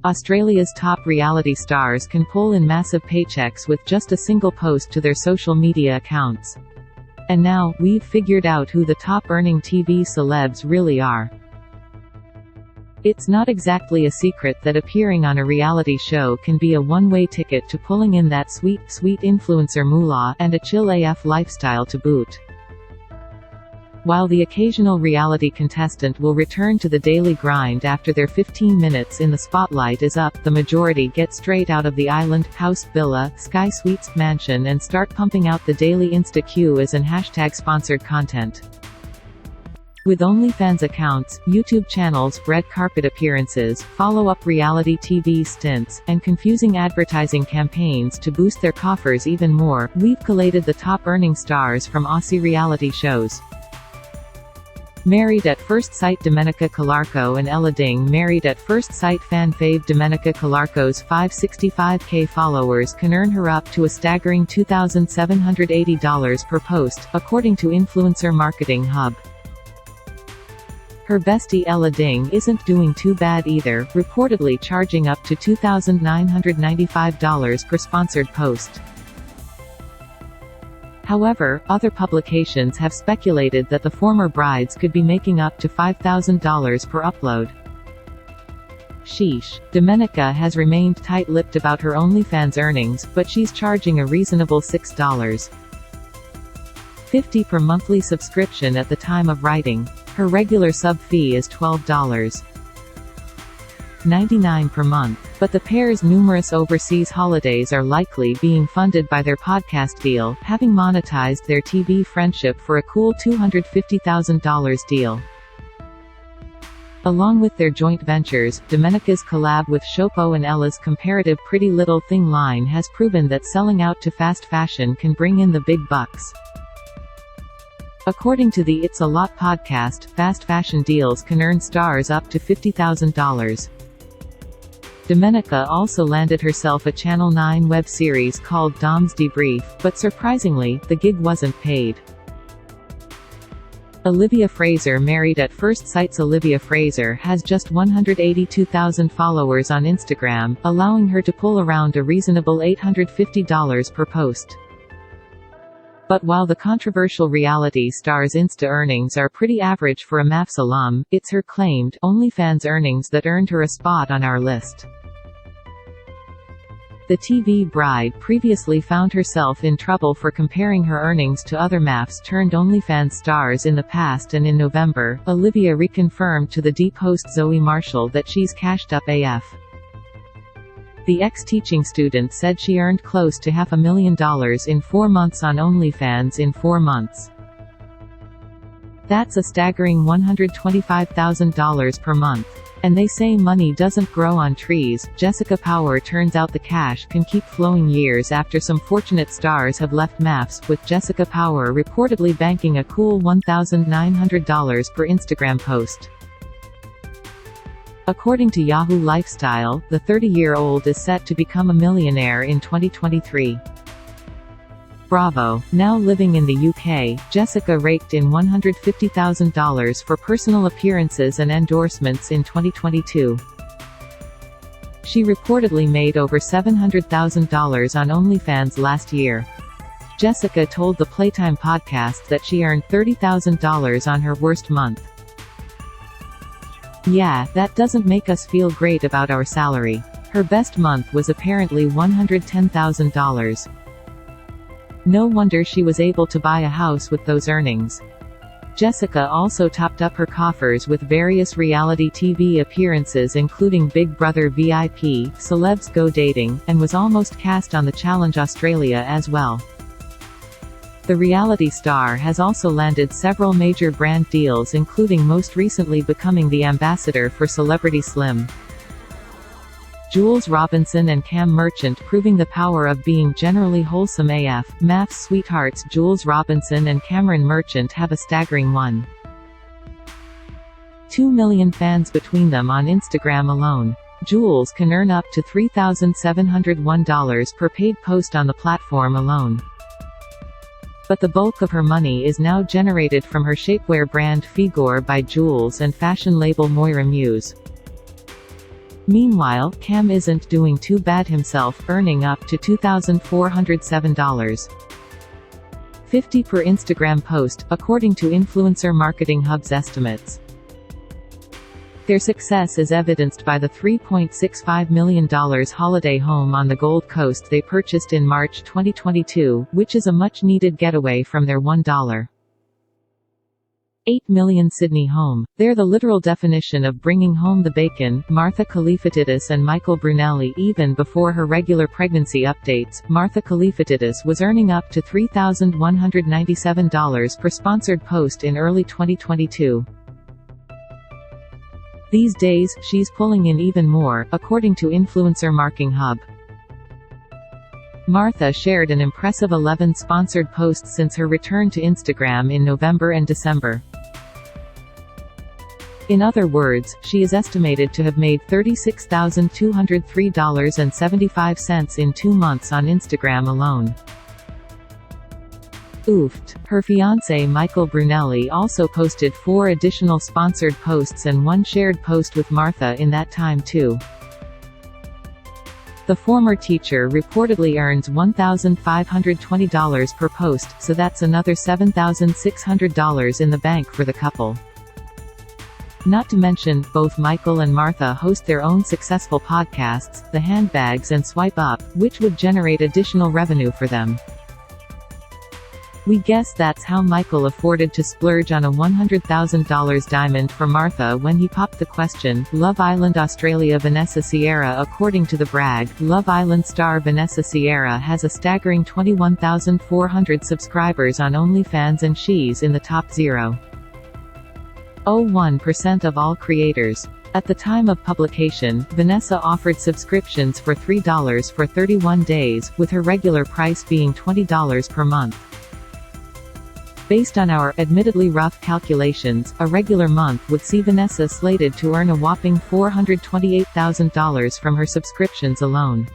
Australia's top reality stars can pull in massive paychecks with just a single post to their social media accounts. And now, we've figured out who the top-earning TV celebs really are. It's not exactly a secret that appearing on a reality show can be a one-way ticket to pulling in that sweet influencer moolah, and a chill AF lifestyle to boot. While the occasional reality contestant will return to the daily grind after their 15 minutes in the spotlight is up, the majority get straight out of the island, house, villa, Sky Suites, mansion and start pumping out the daily Insta-Q as and #sponsored content. With OnlyFans accounts, YouTube channels, red carpet appearances, follow-up reality TV stints, and confusing advertising campaigns to boost their coffers even more, we've collated the top-earning stars from Aussie reality shows. Married at First Sight Domenica Calarco and Ella Ding. Married at First Sight fan fave Domenica Calarco's 565k followers can earn her up to a staggering $2,780 per post, according to Influencer Marketing Hub. Her bestie Ella Ding isn't doing too bad either, reportedly charging up to $2,995 per sponsored post. However, other publications have speculated that the former brides could be making up to $5,000 per upload. Sheesh. Domenica has remained tight-lipped about her OnlyFans earnings, but she's charging a reasonable $6.50 per monthly subscription at the time of writing. Her regular sub fee is $12.99 per month, but the pair's numerous overseas holidays are likely being funded by their podcast deal, having monetized their TV friendship for a cool $250,000 deal. Along with their joint ventures, Domenica's collab with Shopo and Ella's comparative Pretty Little Thing line has proven that selling out to fast fashion can bring in the big bucks. According to the It's a Lot podcast, fast fashion deals can earn stars up to $50,000. Domenica also landed herself a Channel 9 web series called Dom's Debrief, but surprisingly, the gig wasn't paid. Olivia Fraser. Married at First Sight's Olivia Fraser has just 182,000 followers on Instagram, allowing her to pull around a reasonable $850 per post. But while the controversial reality star's Insta earnings are pretty average for a MAFS alum, it's her claimed OnlyFans earnings that earned her a spot on our list. The TV bride previously found herself in trouble for comparing her earnings to other MAFS-turned-OnlyFans stars in the past, and in November, Olivia reconfirmed to the Deep host Zoe Marshall that she's cashed up AF. The ex-teaching student said she earned close to $500,000 in 4 months on OnlyFans in 4 months. That's a staggering $125,000 per month. And they say money doesn't grow on trees. Jessica Power. Turns out the cash can keep flowing years after some fortunate stars have left MAFS, with Jessica Power reportedly banking a cool $1,900 per Instagram post. According to Yahoo Lifestyle, the 30-year-old is set to become a millionaire in 2023. Bravo. Now living in the UK, Jessica raked in $150,000 for personal appearances and endorsements in 2022. She reportedly made over $700,000 on OnlyFans last year. Jessica told the Playtime podcast that she earned $30,000 on her worst month. Yeah, that doesn't make us feel great about our salary. Her best month was apparently $110,000. No wonder she was able to buy a house with those earnings. Jessica also topped up her coffers with various reality TV appearances including Big Brother VIP, Celebs Go Dating, and was almost cast on the Challenge Australia as well. The reality star has also landed several major brand deals, including most recently becoming the ambassador for Celebrity Slim. Jules Robinson and Cam Merchant proving the power of being generally wholesome AF. MAFS sweethearts Jules Robinson and Cameron Merchant have a staggering 1.2 million fans between them on Instagram alone. Jules can earn up to $3,701 per paid post on the platform alone. But the bulk of her money is now generated from her shapewear brand Figure by Jules and fashion label Moira Muse. Meanwhile, Cam isn't doing too bad himself, earning up to $2,407.50 per Instagram post, according to Influencer Marketing Hub's estimates. Their success is evidenced by the $3.65 million holiday home on the Gold Coast they purchased in March 2022, which is a much-needed getaway from their $1.8 million Sydney home. They're the literal definition of bringing home the bacon. Martha Kalifatidis and Michael Brunelli. Even before her regular pregnancy updates, Martha Kalifatidis was earning up to $3,197 per sponsored post in early 2022. These days, she's pulling in even more, according to Influencer Marketing Hub. Martha shared an impressive 11 sponsored posts since her return to Instagram in November and December. In other words, she is estimated to have made $36,203.75 in 2 months on Instagram alone. Oofed. Her fiancé Michael Brunelli also posted 4 additional sponsored posts and 1 shared post with Martha in that time too. The former teacher reportedly earns $1,520 per post, so that's another $7,600 in the bank for the couple. Not to mention, both Michael and Martha host their own successful podcasts, The Handbags and Swipe Up, which would generate additional revenue for them. We guess that's how Michael afforded to splurge on a $100,000 diamond for Martha when he popped the question. Love Island Australia. Vanessa Sierra. According to The Brag, Love Island star Vanessa Sierra has a staggering 21,400 subscribers on OnlyFans, and she's in the top 0.01% of all creators. At the time of publication, Vanessa offered subscriptions for $3 for 31 days, with her regular price being $20 per month. Based on our, admittedly rough calculations, a regular month would see Vanessa slated to earn a whopping $428,000 from her subscriptions alone.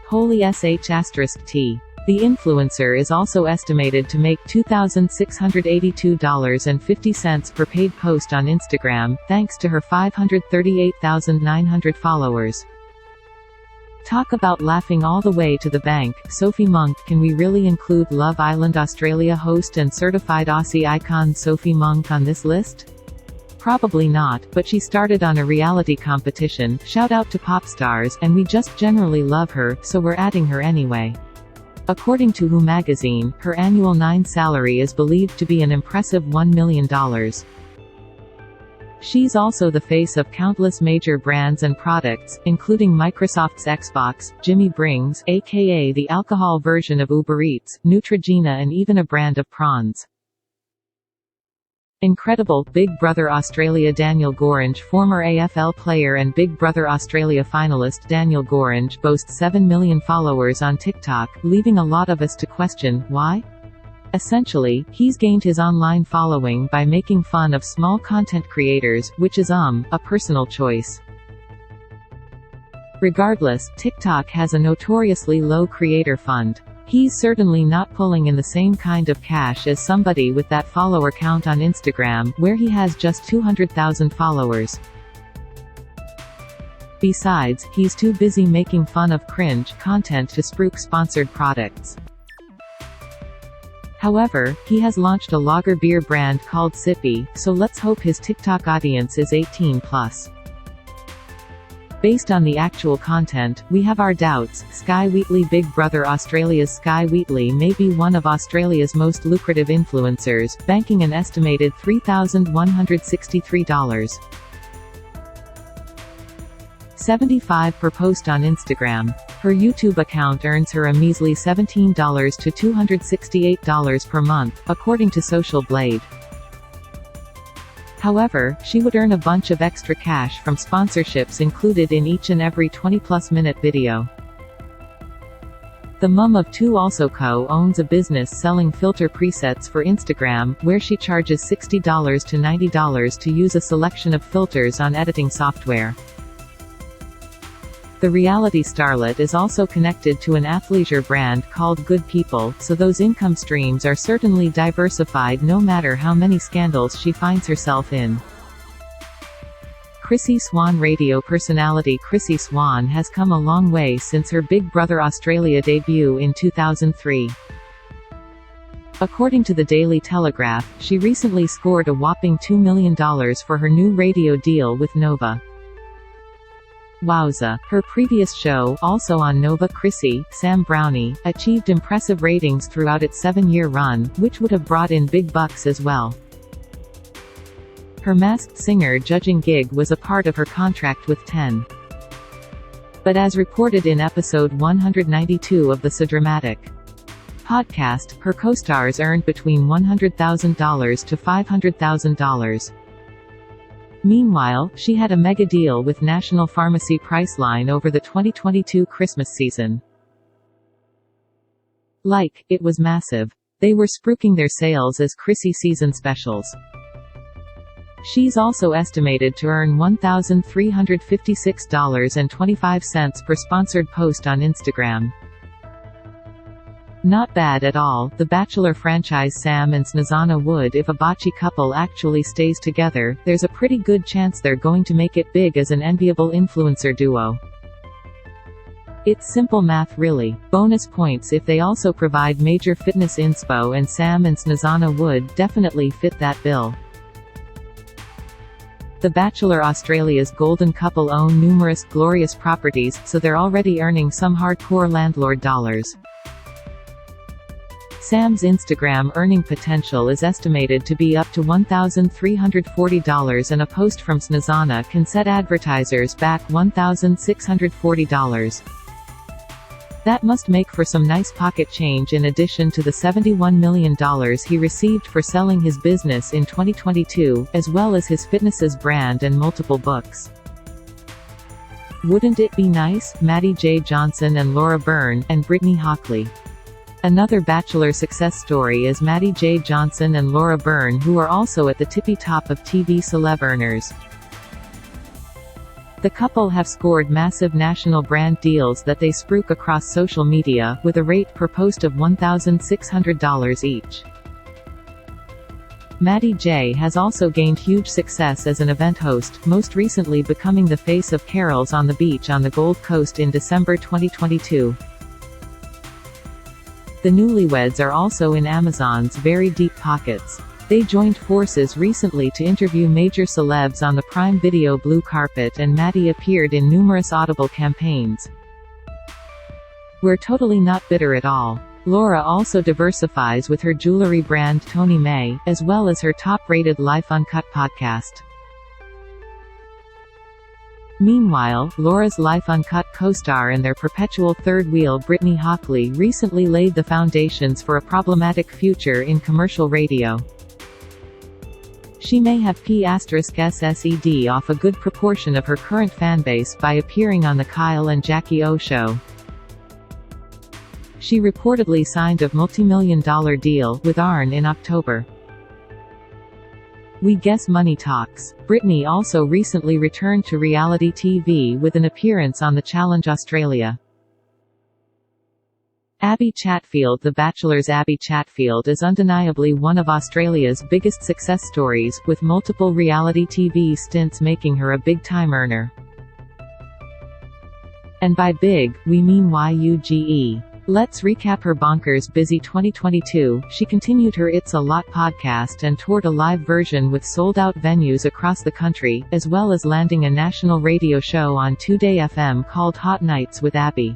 Holy sh**t. The influencer is also estimated to make $2,682.50 per paid post on Instagram, thanks to her 538,900 followers. Talk about laughing all the way to the bank. Sophie Monk. Can we really include Love Island Australia host and certified Aussie icon Sophie Monk on this list? Probably not, but she started on a reality competition, shout out to pop stars, and we just generally love her, so we're adding her anyway. According to Who magazine, her annual salary is believed to be an impressive $1 million. She's also the face of countless major brands and products, including Microsoft's Xbox, Jimmy Brings, aka the alcohol version of Uber Eats, Neutrogena, and even a brand of prawns. Incredible. Big Brother Australia. Daniel Gorringe. Former AFL player and Big Brother Australia finalist Daniel Gorringe boasts 7 million followers on TikTok, leaving a lot of us to question, why? Essentially, he's gained his online following by making fun of small content creators, which is a personal choice. Regardless, TikTok has a notoriously low creator fund. He's certainly not pulling in the same kind of cash as somebody with that follower count on Instagram, where he has just 200,000 followers. Besides, he's too busy making fun of cringe content to spruik sponsored products. However, he has launched a lager beer brand called Sippy, so let's hope his TikTok audience is 18+. Based on the actual content, we have our doubts. Sky Wheatley. Big Brother Australia's Sky Wheatley may be one of Australia's most lucrative influencers, banking an estimated $3,163.75 per post on Instagram. Her YouTube account earns her a measly $17 to $268 per month, according to Social Blade. However, she would earn a bunch of extra cash from sponsorships included in each and every 20+ minute video. The mum of 2 also co-owns a business selling filter presets for Instagram, where she charges $60 to $90 to use a selection of filters on editing software. The reality starlet is also connected to an athleisure brand called Good People, so those income streams are certainly diversified no matter how many scandals she finds herself in. Chrissy Swan radio personality Chrissy Swan has come a long way since her Big Brother Australia debut in 2003. According to the Daily Telegraph, she recently scored a whopping $2 million for her new radio deal with Nova. Wowza. Her previous show, also on Nova, Chrissy, Sam Brownie, achieved impressive ratings throughout its 7-year run, which would have brought in big bucks as well. Her Masked Singer judging gig was a part of her contract with 10. But as reported in episode 192 of the So Dramatic podcast, her co-stars earned between $100,000 to $500,000. Meanwhile, she had a mega deal with National Pharmacy Priceline over the 2022 Christmas season. It was massive. They were spruiking their sales as Chrissy season specials. She's also estimated to earn $1,356.25 per sponsored post on Instagram. Not bad at all. The Bachelor franchise Sam and Snezana Wood. If a bocce couple actually stays together, there's a pretty good chance they're going to make it big as an enviable influencer duo. It's simple math really. Bonus points if they also provide major fitness inspo, and Sam and Snezana Wood definitely fit that bill. The Bachelor Australia's golden couple own numerous glorious properties, so they're already earning some hardcore landlord dollars. Sam's Instagram earning potential is estimated to be up to $1,340, and a post from Snezana can set advertisers back $1,640. That must make for some nice pocket change, in addition to the $71 million he received for selling his business in 2022, as well as his fitness's brand and multiple books. Wouldn't it be nice? Maddie J. Johnson and Laura Byrne, and Brittany Hockley. Another Bachelor success story is Maddie J. Johnson and Laura Byrne, who are also at the tippy top of TV celeb earners. The couple have scored massive national brand deals that they spruik across social media, with a rate per post of $1,600 each. Maddie J. has also gained huge success as an event host, most recently becoming the face of Carols on the Beach on the Gold Coast in December 2022. The newlyweds are also in Amazon's very deep pockets. They joined forces recently to interview major celebs on the Prime Video blue carpet, and Maddie appeared in numerous Audible campaigns. We're totally not bitter at all. Laura also diversifies with her jewelry brand Tony May, as well as her top-rated Life Uncut podcast. Meanwhile, Laura's Life Uncut co-star and their perpetual third wheel Brittany Hockley recently laid the foundations for a problematic future in commercial radio. She may have *SSED off a good proportion of her current fanbase by appearing on The Kyle and Jackie O Show. She reportedly signed a multi-million-dollar deal with ARN in October. We guess money talks. Brittany also recently returned to reality TV with an appearance on The Challenge Australia. Abby Chatfield. The Bachelor's Abby Chatfield is undeniably one of Australia's biggest success stories, with multiple reality TV stints making her a big-time earner. And by big, we mean YUGE. Let's recap her bonkers busy 2022. She continued her It's a Lot podcast and toured a live version with sold-out venues across the country, as well as landing a national radio show on 2Day FM called Hot Nights with Abby.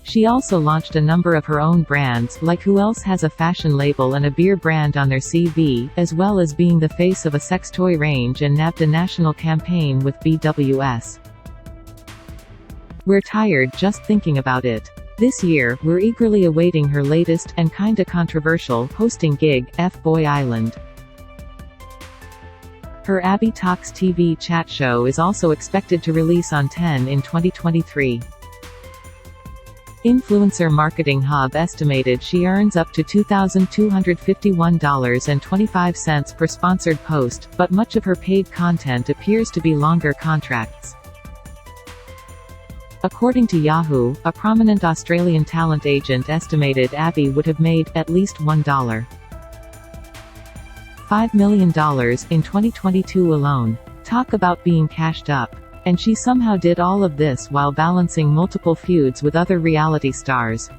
She also launched a number of her own brands, like Who Else Has a Fashion Label and a beer brand on their CV, as well as being the face of a sex toy range, and nabbed a national campaign with BWS. We're tired just thinking about it. This year, we're eagerly awaiting her latest, and kinda controversial, hosting gig, F-Boy Island. Her Abby Talks TV chat show is also expected to release on 10 in 2023. Influencer Marketing Hub estimated she earns up to $2,251.25 per sponsored post, but much of her paid content appears to be longer contracts. According to Yahoo, a prominent Australian talent agent estimated Abby would have made, at least $1.5 million in 2022 alone. Talk about being cashed up. And she somehow did all of this while balancing multiple feuds with other reality stars.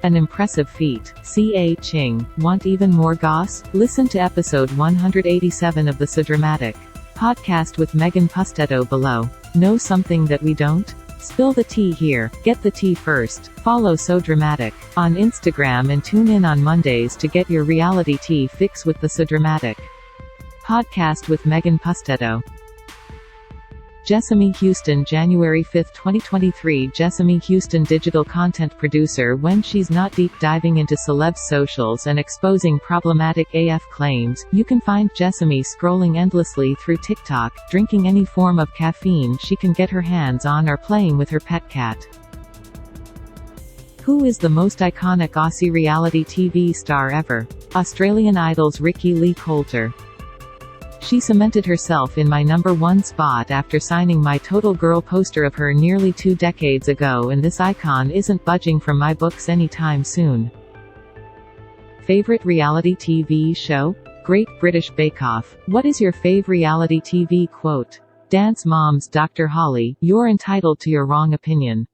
An impressive feat. C.A. Ching. Want even more goss? Listen to episode 187 of the So Dramatic podcast with Megan Pustetto below. Know something that we don't? Spill the tea here. Get the tea first. Follow So Dramatic on Instagram and tune in on Mondays to get your reality tea fix with the So Dramatic podcast with Megan Pustetto. Jessamy Houston, January 5, 2023. Jessamy Houston, digital content producer. When she's not deep diving into celebs' socials and exposing problematic AF claims, you can find Jessamy scrolling endlessly through TikTok, drinking any form of caffeine she can get her hands on or playing with her pet cat. Who is the most iconic Aussie reality TV star ever? Australian Idol's Ricki Lee Coulter. She cemented herself in my #1 spot after signing my Total Girl poster of her nearly 2 decades ago, and this icon isn't budging from my books anytime soon. Favorite reality TV show? Great British Bake Off. What is your fave reality TV quote? Dance Moms. Dr. Holly, you're entitled to your wrong opinion.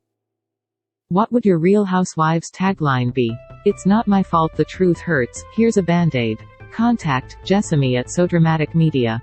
What would your Real Housewives tagline be? It's not my fault the truth hurts, here's a band-aid. Contact Jessamy at So Dramatic Media.